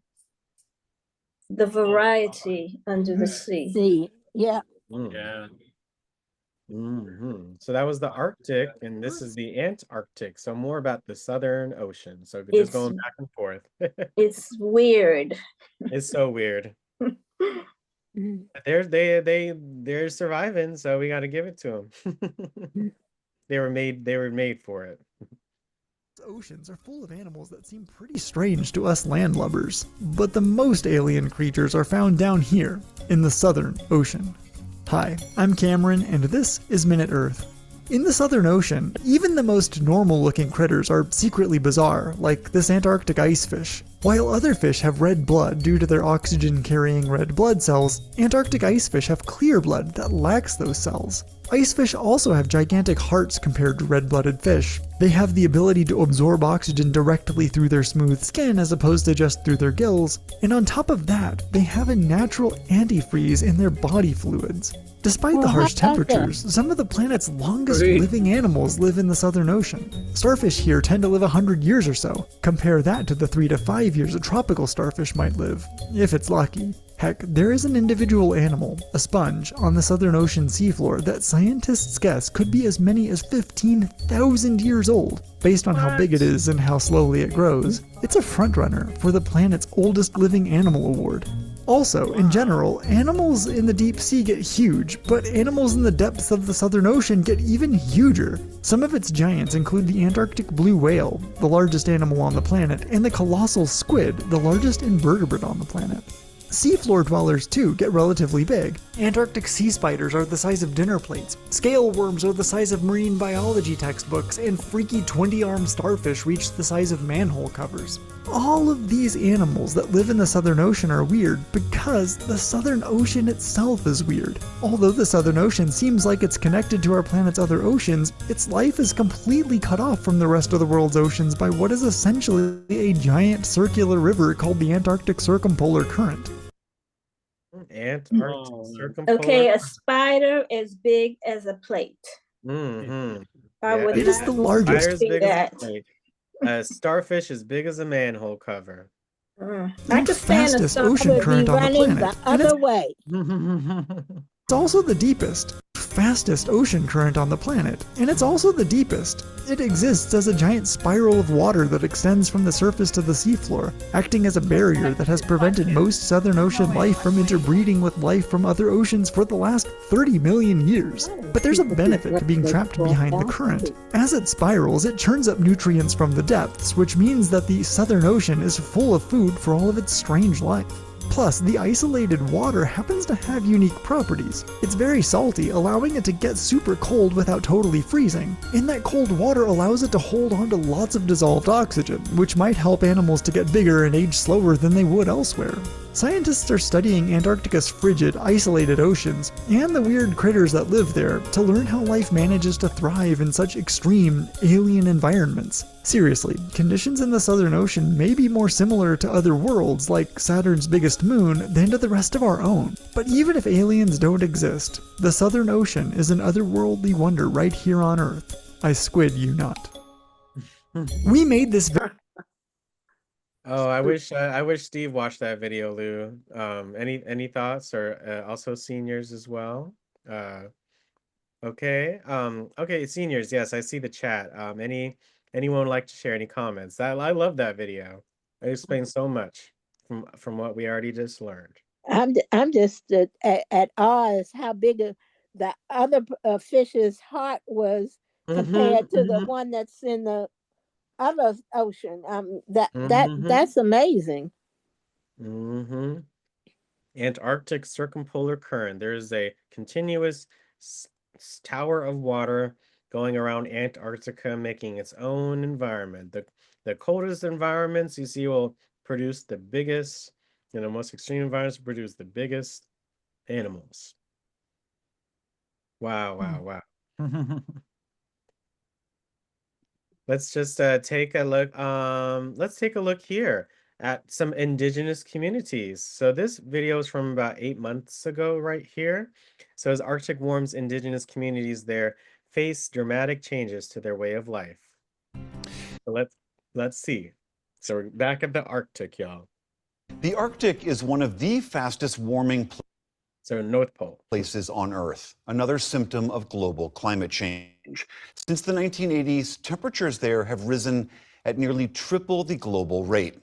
The variety under the sea. Yeah. Yeah. So that was the Arctic, and this is the Antarctic. So more about the Southern Ocean. So just going back and forth. It's weird. It's so weird. They're surviving, so we got to give it to them. They were made for it. Oceans are full of animals that seem pretty strange to us landlubbers, but the most alien creatures are found down here in the Southern Ocean. Hi, I'm Cameron, and this is Minute Earth. In the Southern Ocean, even the most normal-looking critters are secretly bizarre, like this Antarctic icefish. While other fish have red blood due to their oxygen-carrying red blood cells, Antarctic icefish have clear blood that lacks those cells. Icefish also have gigantic hearts compared to red-blooded fish. They have the ability to absorb oxygen directly through their smooth skin as opposed to just through their gills, and on top of that, they have a natural antifreeze in their body fluids. Despite the harsh temperatures, some of the planet's longest living animals live in the Southern Ocean. Starfish here tend to live 100 years or so. Compare that to the 3 to 5 years a tropical starfish might live, if it's lucky. Heck, there is an individual animal, a sponge, on the Southern Ocean seafloor that scientists guess could be as many as 15,000 years old, based on how big it is and how slowly it grows. It's a frontrunner for the planet's oldest living animal award. Also, in general, animals in the deep sea get huge, but animals in the depths of the Southern Ocean get even huger. Some of its giants include the Antarctic blue whale, the largest animal on the planet, and the colossal squid, the largest invertebrate on the planet. Seafloor dwellers, too, get relatively big. Antarctic sea spiders are the size of dinner plates, scale worms are the size of marine biology textbooks, and freaky 20-armed starfish reach the size of manhole covers. All of these animals that live in the Southern Ocean are weird because the Southern Ocean itself is weird. Although the Southern Ocean seems like it's connected to our planet's other oceans, its life is completely cut off from the rest of the world's oceans by what is essentially a giant circular river called the Antarctic Circumpolar Current. Antarctic circumpolar. Okay, a spider as big as a plate. I would It is the largest. Spider's big as a plate. A starfish as big as a manhole cover. I could stand a fastest ocean starfish current on the running planet. the other way. It's also the deepest. fastest ocean current on the planet, and it's also the deepest. It exists as a giant spiral of water that extends from the surface to the seafloor, acting as a barrier that has prevented most Southern Ocean life from interbreeding with life from other oceans for the last 30 million years. But there's a benefit to being trapped behind the current. As it spirals, it churns up nutrients from the depths, which means that the Southern Ocean is full of food for all of its strange life. Plus, the isolated water happens to have unique properties. It's very salty, allowing it to get super cold without totally freezing. And that cold water allows it to hold on to lots of dissolved oxygen, which might help animals to get bigger and age slower than they would elsewhere. Scientists are studying Antarctica's frigid, isolated oceans, and the weird critters that live there, to learn how life manages to thrive in such extreme, alien environments. Seriously, conditions in the Southern Ocean may be more similar to other worlds, like Saturn's biggest moon, than to the rest of our own. But even if aliens don't exist, the Southern Ocean is an otherworldly wonder right here on Earth. I squid you not. We made this Oh, I wish Steve watched that video, Lou. Any thoughts, or also seniors as well? Okay. Okay, seniors. Yes, I see the chat. Anyone like to share any comments? I love that video. It explains so much from what we already just learned. I'm just at awe as how big the other fish's heart was compared to the one that's in the other ocean. That's amazing. Antarctic circumpolar current. There's a continuous tower of water going around Antarctica, making its own environment. The coldest environments you see will produce the biggest, most extreme environments will produce the biggest animals. Wow. Let's just take a look. Let's take a look here at some indigenous communities. So this video is from about 8 months ago right here. So as Arctic warms, indigenous communities there face dramatic changes to their way of life. So let's see. So we're back at the Arctic, y'all. The Arctic is one of the fastest warming North Pole places on Earth, another symptom of global climate change. Since the 1980s, temperatures there have risen at nearly triple the global rate.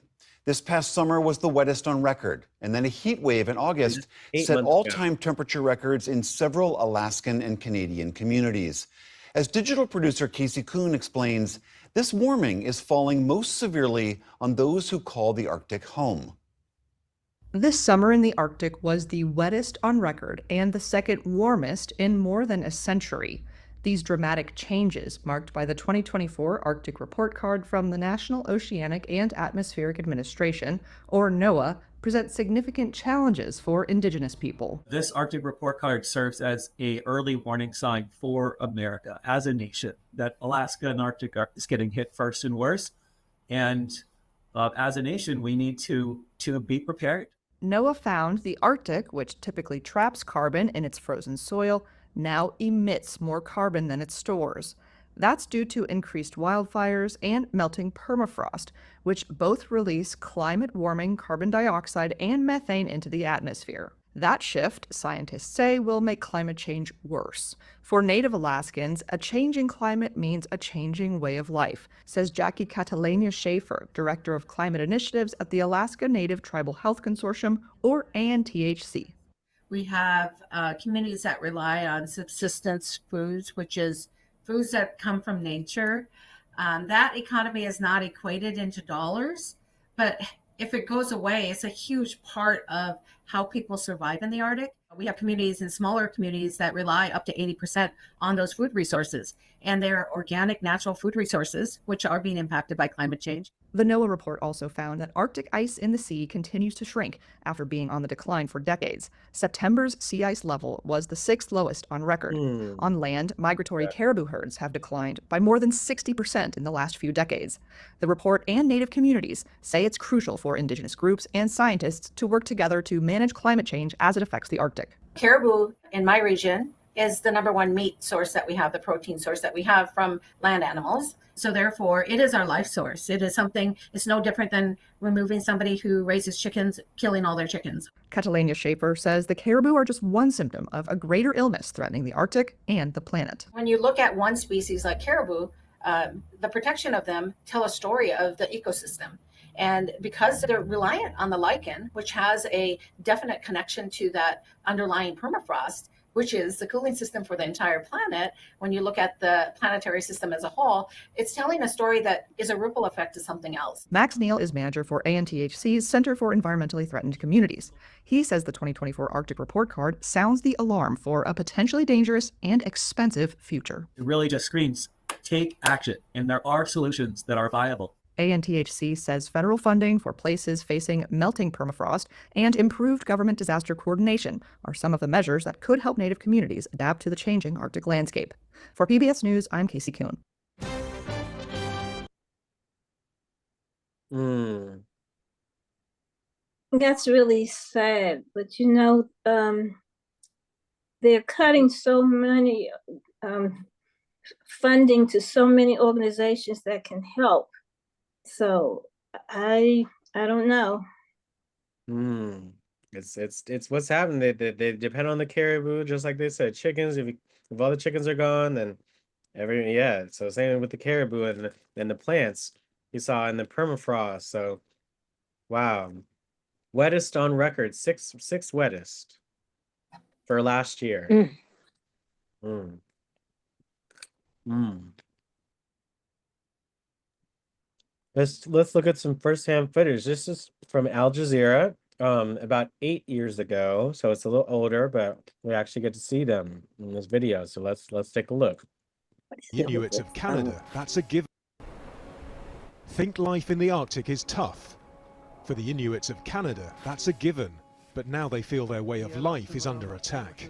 This past summer was the wettest on record, and then a heat wave in August set all-time temperature records in several Alaskan and Canadian communities. As digital producer Casey Kuhn explains, this warming is falling most severely on those who call the Arctic home. This summer in the Arctic was the wettest on record and the second warmest in more than a century. These dramatic changes, marked by the 2024 Arctic Report Card from the National Oceanic and Atmospheric Administration, or NOAA, present significant challenges for Indigenous people. This Arctic Report Card serves as an early warning sign for America as a nation that Alaska and Arctic is getting hit first and worst. And as a nation, we need to be prepared. NOAA found the Arctic, which typically traps carbon in its frozen soil, now emits more carbon than it stores. That's due to increased wildfires and melting permafrost, which both release climate-warming carbon dioxide and methane into the atmosphere. That shift, scientists say, will make climate change worse. For Native Alaskans, a changing climate means a changing way of life, says Jackie Catalania Schaefer, Director of Climate Initiatives at the Alaska Native Tribal Health Consortium, or ANTHC. We have communities that rely on subsistence foods, which is foods that come from nature. That economy is not equated into dollars, but if it goes away, it's a huge part of how people survive in the Arctic. We have communities and smaller communities that rely up to 80% on those food resources, and they're organic, natural food resources, which are being impacted by climate change. The NOAA report also found that Arctic ice in the sea continues to shrink after being on the decline for decades. September's sea ice level was the 6th lowest on record. On land, migratory caribou herds have declined by more than 60% in the last few decades. The report and Native communities say it's crucial for Indigenous groups and scientists to work together to manage climate change as it affects the Arctic. Caribou in my region is the number one meat source that we have, the protein source that we have from land animals. So therefore, it is our life source. It is something, it's no different than removing somebody who raises chickens, killing all their chickens. Catalina Schaefer says the caribou are just one symptom of a greater illness threatening the Arctic and the planet. When you look at one species like caribou, the protection of them tell a story of the ecosystem. And because they're reliant on the lichen, which has a definite connection to that underlying permafrost, which is the cooling system for the entire planet, when you look at the planetary system as a whole, it's telling a story that is a ripple effect to something else. Max Neal is manager for ANTHC's Center for Environmentally Threatened Communities. He says the 2024 Arctic Report Card sounds the alarm for a potentially dangerous and expensive future. It really just screams, take action, and there are solutions that are viable. ANTHC says federal funding for places facing melting permafrost and improved government disaster coordination are some of the measures that could help Native communities adapt to the changing Arctic landscape. For PBS News, I'm Casey Kuhn. That's really sad, but they're cutting so many funding to so many organizations that can help. So I don't know. It's what's happening. They depend on the caribou, just like they said. Chickens, if all the chickens are gone, then So same with the caribou and the plants you saw in the permafrost. So wow, wettest on record, sixth wettest for last year. Let's look at some firsthand footage. This is from Al Jazeera, about 8 years ago. So it's a little older, but we actually get to see them in this video. So let's take a look. Inuits of Canada, that's a given. Think life in the Arctic is tough. For the Inuits of Canada, that's a given. But now they feel their way of life is under attack.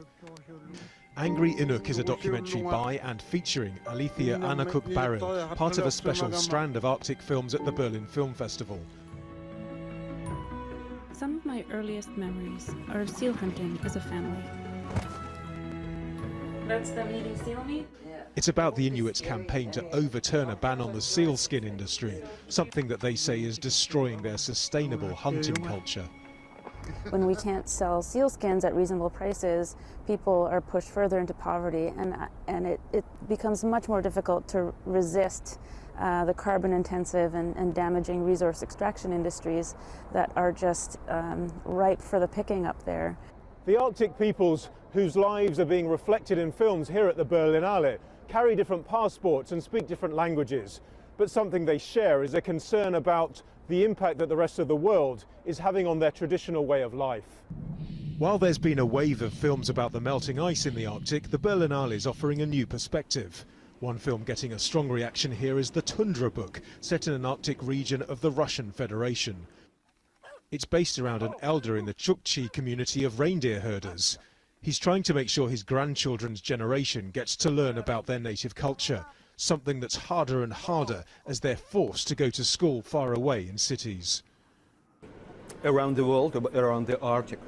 Angry Inuk is a documentary by and featuring Alethea Anakuk Barron, part of a special strand of Arctic films at the Berlin Film Festival. Some of my earliest memories are of seal hunting as a family. That's them eating seal meat? It's about the Inuits' campaign to overturn a ban on the sealskin industry, something that they say is destroying their sustainable hunting culture. When we can't sell sealskins at reasonable prices, people are pushed further into poverty, and it becomes much more difficult to resist the carbon-intensive and damaging resource extraction industries that are just ripe for the picking up there. The Arctic peoples whose lives are being reflected in films here at the Berlinale carry different passports and speak different languages, but something they share is a concern about the impact that the rest of the world is having on their traditional way of life. While there's been a wave of films about the melting ice in the Arctic, the Berlinale is offering a new perspective. One film getting a strong reaction here is The Tundra Book, set in an Arctic region of the Russian Federation. It's based around an elder in the Chukchi community of reindeer herders. He's trying to make sure his grandchildren's generation gets to learn about their native culture, something that's harder and harder as they're forced to go to school far away in cities. Around the world, around the Arctic,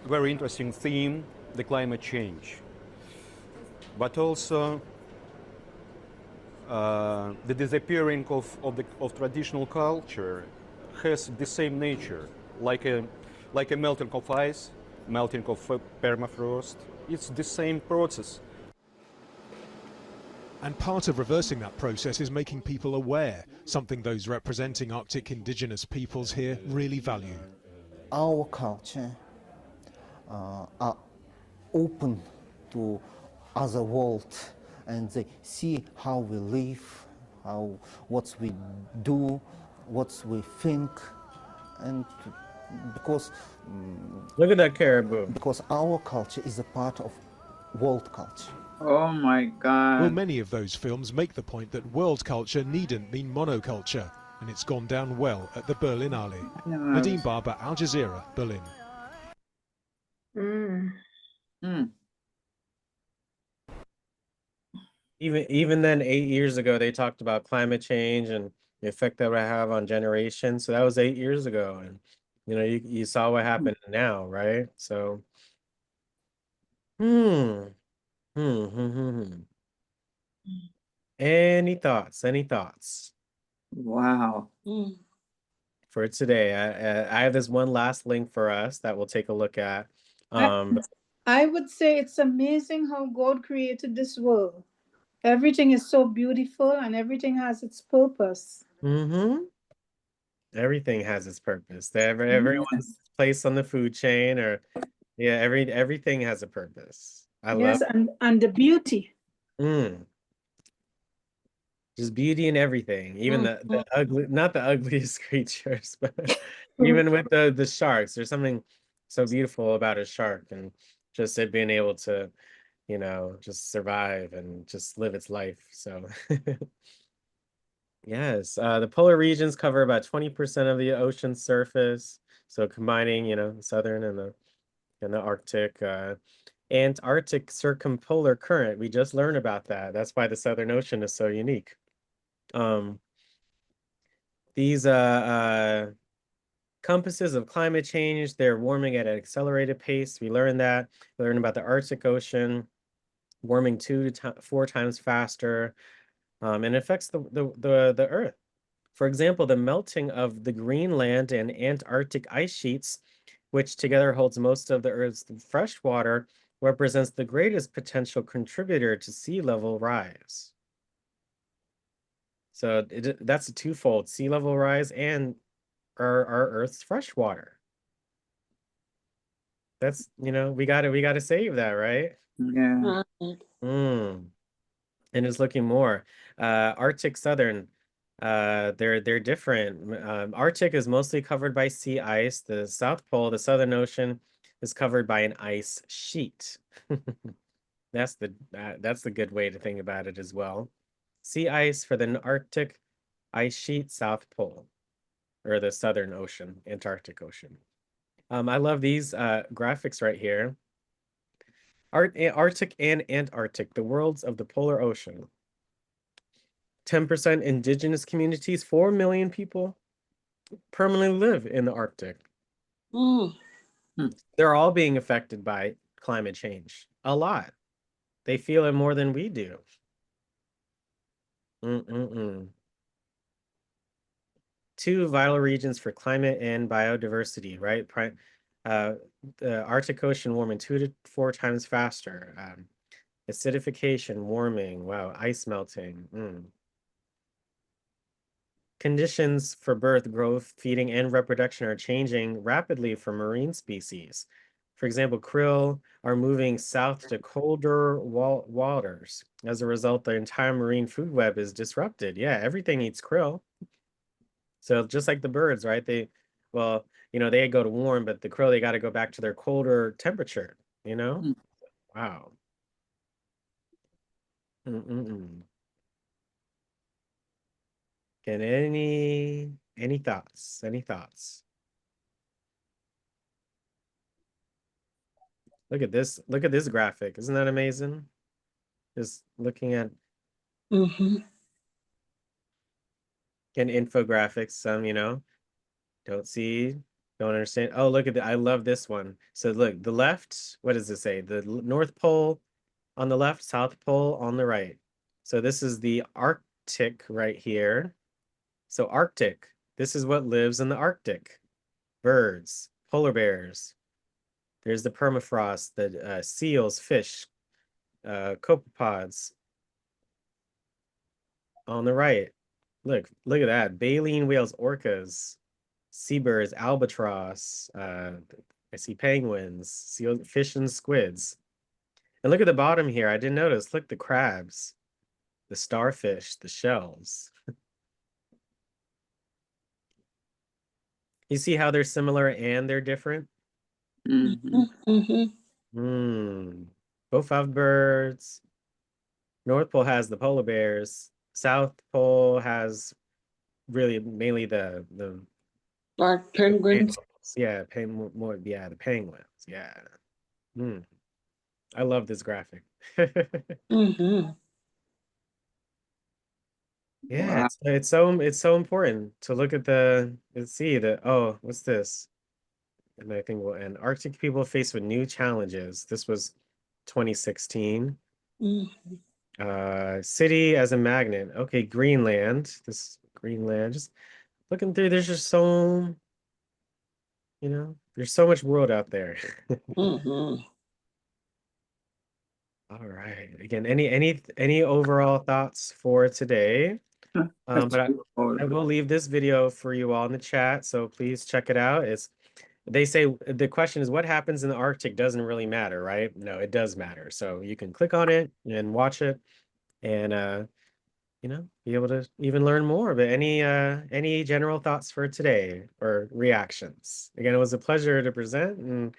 very interesting theme, the climate change, but also the disappearing of traditional culture has the same nature, like a melting of ice, melting of permafrost. It's the same process. And part of reversing that process is making people aware, something those representing Arctic indigenous peoples here really value. Our culture are open to other world, and they see how we live, what we do, what we think, and because look at that caribou. Because our culture is a part of world culture. Oh my God. Well, many of those films make the point that world culture needn't mean monoculture, and it's gone down well at the Berlinale. Nadine Barber, Al Jazeera, Berlin. Even then, 8 years ago, they talked about climate change and the effect that would have on generations. So that was 8 years ago, and you saw what happened now, right? So Hmm. Hmm. Hmm. Hmm. Hmm. Any thoughts? Any thoughts Wow. for today? I have this one last link for us that we'll take a look at. I, I would say it's amazing how God created this world. Everything is so beautiful and everything has its purpose. Mm-hmm. Everything has its purpose. Everyone's place on the food chain, or yeah, everything has a purpose. I love Yes, and the beauty. just beauty in everything, even the Mhm. ugly, not the ugliest creatures, but even with the sharks, there's something so beautiful about a shark and just it being able to, just survive and just live its life. So yes, the polar regions cover about 20% of the ocean surface. So combining, the southern and the Arctic, Antarctic circumpolar current. We just learned about that. That's why the Southern Ocean is so unique. These compasses of climate change, they're warming at an accelerated pace. We learned that. We learned about the Arctic Ocean warming 2 to 4 times faster, and it affects the Earth. For example, the melting of the Greenland and Antarctic ice sheets, which together holds most of the Earth's fresh water, represents the greatest potential contributor to sea level rise. So that's a twofold: sea level rise and our Earth's fresh water. That's, we gotta save that, right? Yeah. And it's looking more. Arctic Southern, they're different. Arctic is mostly covered by sea ice. The South Pole, the Southern Ocean, is covered by an ice sheet. That's the good way to think about it as well. Sea ice for the Arctic, ice sheet, South Pole, or the Southern Ocean, Antarctic Ocean. I love these graphics right here. Arctic and Antarctic, the worlds of the polar ocean. 10% indigenous communities, 4 million people permanently live in the Arctic. They're all being affected by climate change. A lot. They feel it more than we do. Two vital regions for climate and biodiversity, right? The Arctic Ocean warming 2 to 4 times faster. Acidification, warming, wow, ice melting. Conditions for birth, growth, feeding, and reproduction are changing rapidly for marine species. For example, krill are moving south to colder waters. As a result, the entire marine food web is disrupted. Yeah, everything eats krill. So just like the birds, right? They go to warm, but the krill, they got to go back to their colder temperature, Wow. And any thoughts? Any thoughts? Look at this. Look at this graphic. Isn't that amazing? Just looking at an infographics, some, don't understand. Oh, look at I love this one. So look, the left, what does it say? The North Pole on the left, South Pole on the right. So this is the Arctic right here. So Arctic, this is what lives in the Arctic. Birds, polar bears. There's the permafrost, the seals, fish, copepods. On the right, look at that. Baleen whales, orcas, seabirds, albatross. I see penguins, seal, fish, and squids. And look at the bottom here. I didn't notice. Look, the crabs, the starfish, the shells. You see how they're similar and they're different? Both have birds. North Pole has the polar bears. South Pole has really mainly the Dark penguins. Yeah, the penguins. Yeah. I love this graphic. Yeah, Wow. it's so important to look at what's this? And I think we'll end. Arctic people faced with new challenges. This was 2016. Mhm. City as a magnet. Okay, Greenland. This Greenland. Just looking through, there's just so, there's so much world out there. Mhm. All right. Again, any overall thoughts for today? But I will leave this video for you all in the chat, so please check it out. They say the question is, what happens in the Arctic doesn't really matter, right? No, it does matter. So you can click on it and watch it, and be able to even learn more. But any general thoughts for today or reactions? Again, it was a pleasure to present,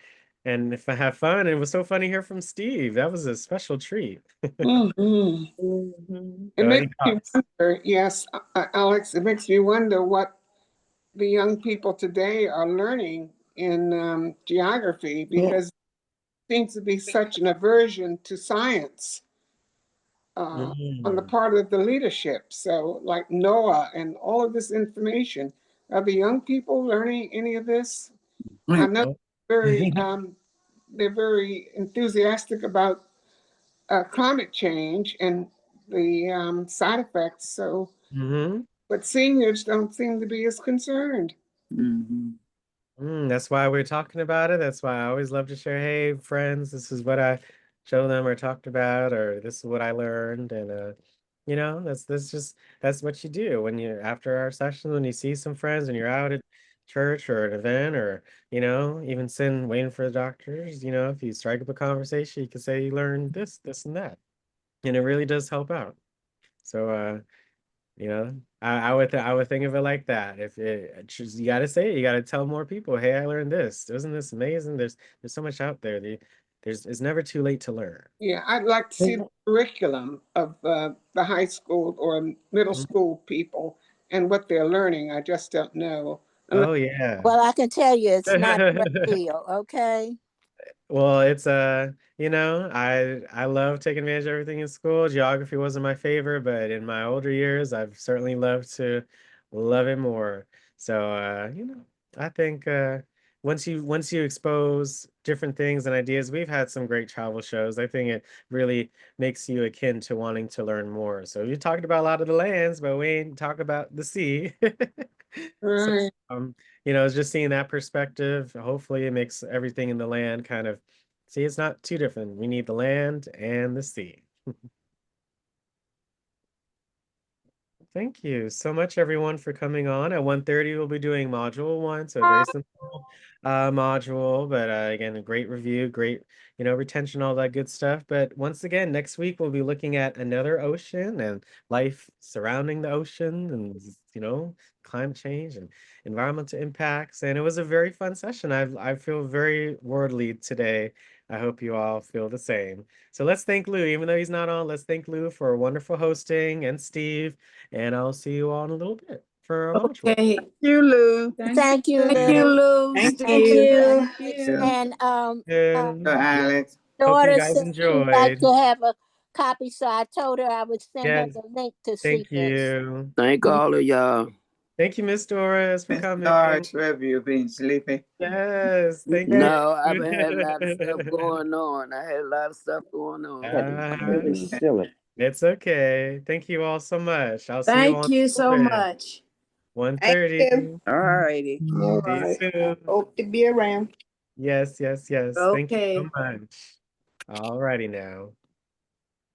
and if I have fun, it was so fun to hear from Steve. That was a special treat. Mhm. It So any makes me thoughts? wonder, yes, Alex, it makes me wonder what the young people today are learning in geography, because it seems to be such an aversion to science on the part of the leadership. So like NOAA and all of this information, are the young people learning any of this? I know they're very enthusiastic about climate change and the side effects. So, but seniors don't seem to be as concerned. That's why we're talking about it. That's why I always love to share, hey, friends, this is what I show them or talked about, or this is what I learned. And that's what you do when you after our sessions, when you see some friends and you're out at church or an event, or even sitting waiting for the doctors, if you strike up a conversation, you can say you learned this, and that. And it really does help out. So I would think of it like that. If you got to say it, you got to tell more people, hey, I learned this. Isn't this amazing? There's so much out there. It's never too late to learn. Yeah, I'd like to see the curriculum of the high school or middle school people and what they're learning. I just don't know. Oh yeah. Well, I can tell you it's not a great deal, okay? Well, it's I love taking advantage of everything in school. Geography wasn't my favorite, but in my older years, I've certainly loved to love it more. So I think once you expose different things and ideas, we've had some great travel shows. I think it really makes you akin to wanting to learn more. So you talked about a lot of the lands, but we ain't talk about the sea. So, Right. it's just seeing that perspective. Hopefully it makes everything in the land kind of see it's not too different. We need the land and the sea. Thank you so much, everyone, for coming on. At 1:30, we'll be doing module 1, so a very simple module, but again, a great review, great, retention, all that good stuff. But once again, next week, we'll be looking at another ocean and life surrounding the ocean and, climate change and environmental impacts. And it was a very fun session. I feel very worldly today. I hope you all feel the same. So let's thank Lou, even though he's not on, let's thank Lou for wonderful hosting, and Steve, and I'll see you all in a little bit for a module. Okay. Thank you, Lou. Thank you, Thank you, Lou. Lou. Thank Steve. you. And And Alex. hope you daughter guys said she'd like enjoyed. to have a copy, so I told her I would send her Yes, the link to see thank this. you. Thank all of y'all. Thank you, Miss Doris, for coming. Doris, have you been sleeping? Yes, thank you. No, I've had a lot of stuff going on. I had a lot of stuff going on. Silly. It's okay. Thank you all so much. I'll see you Thank on you so much. 1:30. All righty. All See you right. soon. Hope to be around. Yes. Thank you Okay. so much. All righty now.